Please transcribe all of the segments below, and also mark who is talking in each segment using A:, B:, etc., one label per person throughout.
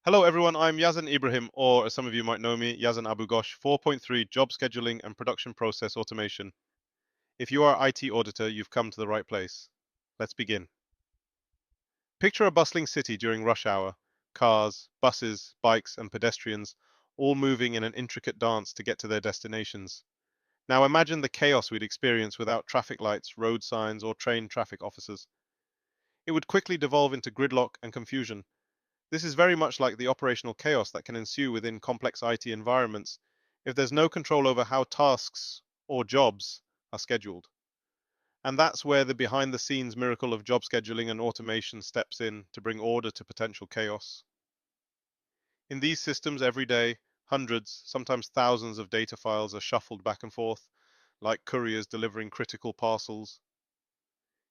A: Hello everyone, I'm Yazan Ibrahim, or as some of you might know me, Yazan Abu Ghosh, 4.3 Job Scheduling and Production Process Automation. If you are IT auditor, you've come to the right place. Let's begin. Picture a bustling city during rush hour. Cars, buses, bikes, and pedestrians all moving in an intricate dance to get to their destinations. Now imagine the chaos we'd experience without traffic lights, road signs, or trained traffic officers. It would quickly devolve into gridlock and confusion. This is very much like the operational chaos that can ensue within complex IT environments if there's no control over how tasks or jobs are scheduled. And that's where the behind the scenes miracle of job scheduling and automation steps in to bring order to potential chaos. In these systems every day, hundreds, sometimes thousands of data files are shuffled back and forth, like couriers delivering critical parcels.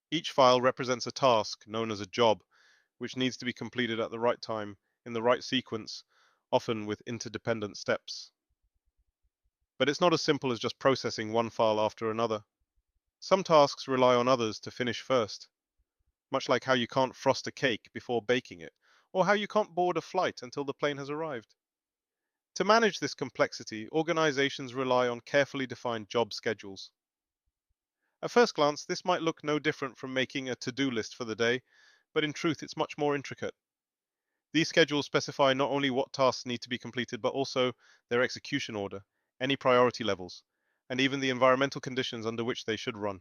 A: Each file represents a task known as a job, which needs to be completed at the right time, in the right sequence, often with interdependent steps. But it's not as simple as just processing one file after another. Some tasks rely on others to finish first, much like how you can't frost a cake before baking it, or how you can't board a flight until the plane has arrived. To manage this complexity, organizations rely on carefully defined job schedules. At first glance, this might look no different from making a to-do list for the day, but in truth, it's much more intricate. These schedules specify not only what tasks need to be completed, but also their execution order, any priority levels, and even the environmental conditions under which they should run.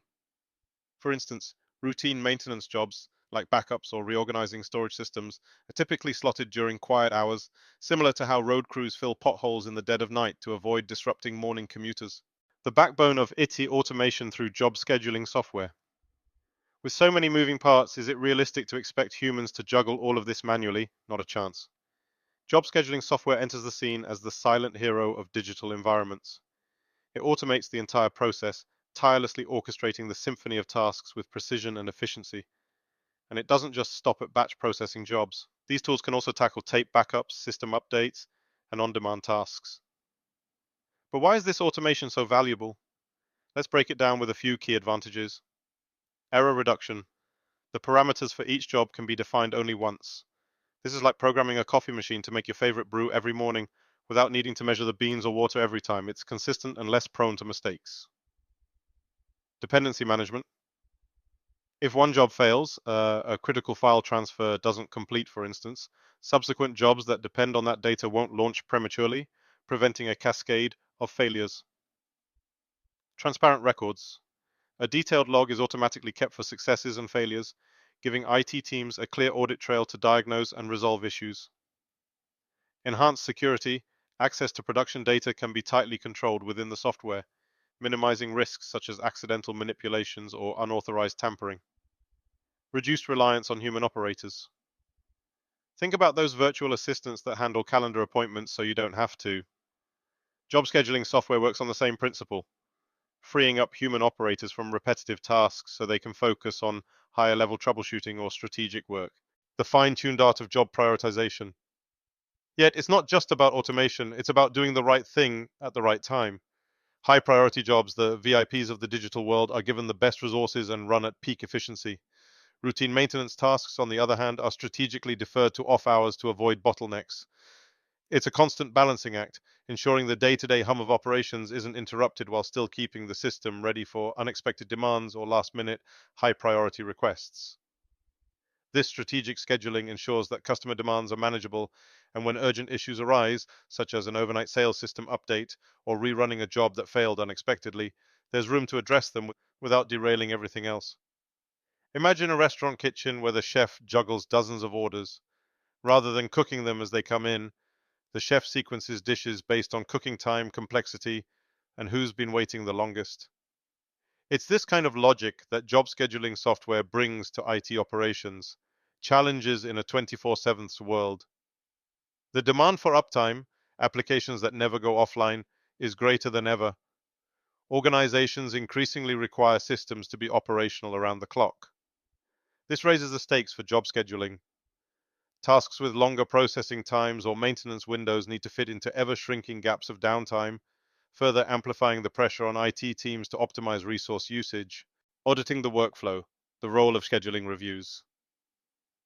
A: For instance, routine maintenance jobs, like backups or reorganizing storage systems, are typically slotted during quiet hours, similar to how road crews fill potholes in the dead of night to avoid disrupting morning commuters. The backbone of IT automation through job scheduling software. With so many moving parts, is it realistic to expect humans to juggle all of this manually? Not a chance. Job scheduling software enters the scene as the silent hero of digital environments. It automates the entire process, tirelessly orchestrating the symphony of tasks with precision and efficiency. And it doesn't just stop at batch processing jobs. These tools can also tackle tape backups, system updates, and on-demand tasks. But why is this automation so valuable? Let's break it down with a few key advantages. Error reduction. The parameters for each job can be defined only once. This is like programming a coffee machine to make your favorite brew every morning without needing to measure the beans or water every time. It's consistent and less prone to mistakes. Dependency management. If one job fails, a critical file transfer doesn't complete, for instance, subsequent jobs that depend on that data won't launch prematurely, preventing a cascade of failures. Transparent records. A detailed log is automatically kept for successes and failures, giving IT teams a clear audit trail to diagnose and resolve issues. Enhanced security. Access to production data can be tightly controlled within the software, minimizing risks such as accidental manipulations or unauthorized tampering. Reduced reliance on human operators. Think about those virtual assistants that handle calendar appointments so you don't have to. Job scheduling software works on the same principle, freeing up human operators from repetitive tasks so they can focus on higher level troubleshooting or strategic work. The fine-tuned art of job prioritization. Yet it's not just about automation, it's about doing the right thing at the right time. High priority jobs, the VIPs of the digital world, are given the best resources and run at peak efficiency. Routine maintenance tasks, on the other hand, are strategically deferred to off hours to avoid bottlenecks. It's a constant balancing act, ensuring the day-to-day hum of operations isn't interrupted while still keeping the system ready for unexpected demands or last-minute high-priority requests. This strategic scheduling ensures that customer demands are manageable, and when urgent issues arise, such as an overnight sales system update or rerunning a job that failed unexpectedly, there's room to address them without derailing everything else. Imagine a restaurant kitchen where the chef juggles dozens of orders. Rather than cooking them as they come in, the chef sequences dishes based on cooking time, complexity, and who's been waiting the longest. It's this kind of logic that job scheduling software brings to IT operations, challenges in a 24/7 world. The demand for uptime, applications that never go offline, is greater than ever. Organizations increasingly require systems to be operational around the clock. This raises the stakes for job scheduling. Tasks with longer processing times or maintenance windows need to fit into ever-shrinking gaps of downtime, further amplifying the pressure on IT teams to optimize resource usage. Auditing the workflow, the role of scheduling reviews.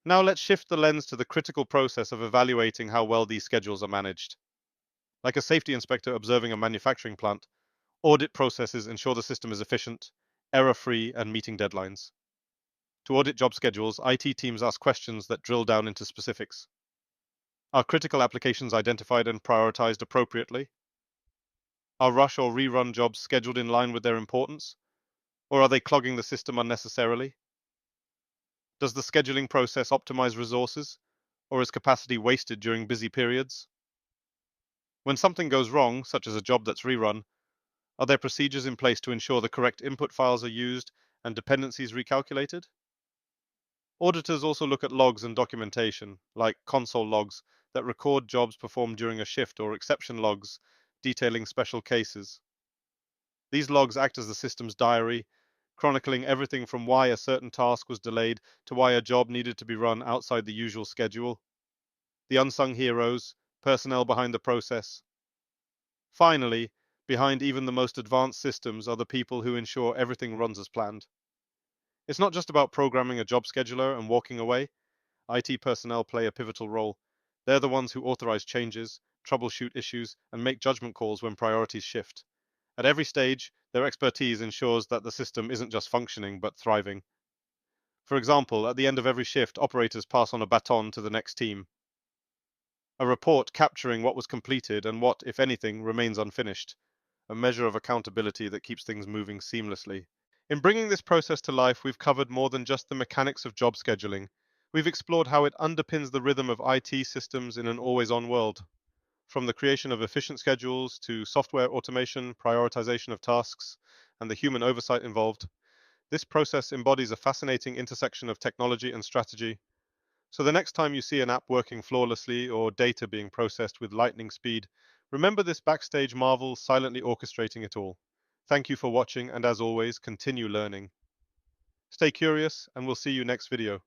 A: Now let's shift the lens to the critical process of evaluating how well these schedules are managed. Like a safety inspector observing a manufacturing plant, audit processes ensure the system is efficient, error-free, and meeting deadlines. To audit job schedules, IT teams ask questions that drill down into specifics. Are critical applications identified and prioritized appropriately? Are rush or rerun jobs scheduled in line with their importance? Or are they clogging the system unnecessarily? Does the scheduling process optimize resources? Or is capacity wasted during busy periods? When something goes wrong, such as a job that's rerun, are there procedures in place to ensure the correct input files are used and dependencies recalculated? Auditors also look at logs and documentation, like console logs that record jobs performed during a shift or exception logs detailing special cases. These logs act as the system's diary, chronicling everything from why a certain task was delayed to why a job needed to be run outside the usual schedule. The unsung heroes, personnel behind the process. Finally, behind even the most advanced systems are the people who ensure everything runs as planned. It's not just about programming a job scheduler and walking away. IT personnel play a pivotal role. They're the ones who authorize changes, troubleshoot issues, and make judgment calls when priorities shift. At every stage, their expertise ensures that the system isn't just functioning, but thriving. For example, at the end of every shift, operators pass on a baton to the next team, a report capturing what was completed and what, if anything, remains unfinished, a measure of accountability that keeps things moving seamlessly. In bringing this process to life, we've covered more than just the mechanics of job scheduling. We've explored how it underpins the rhythm of IT systems in an always-on world. From the creation of efficient schedules to software automation, prioritization of tasks, and the human oversight involved, this process embodies a fascinating intersection of technology and strategy. So the next time you see an app working flawlessly or data being processed with lightning speed, remember this backstage marvel silently orchestrating it all. Thank you for watching, and as always, continue learning. Stay curious, and we'll see you next video.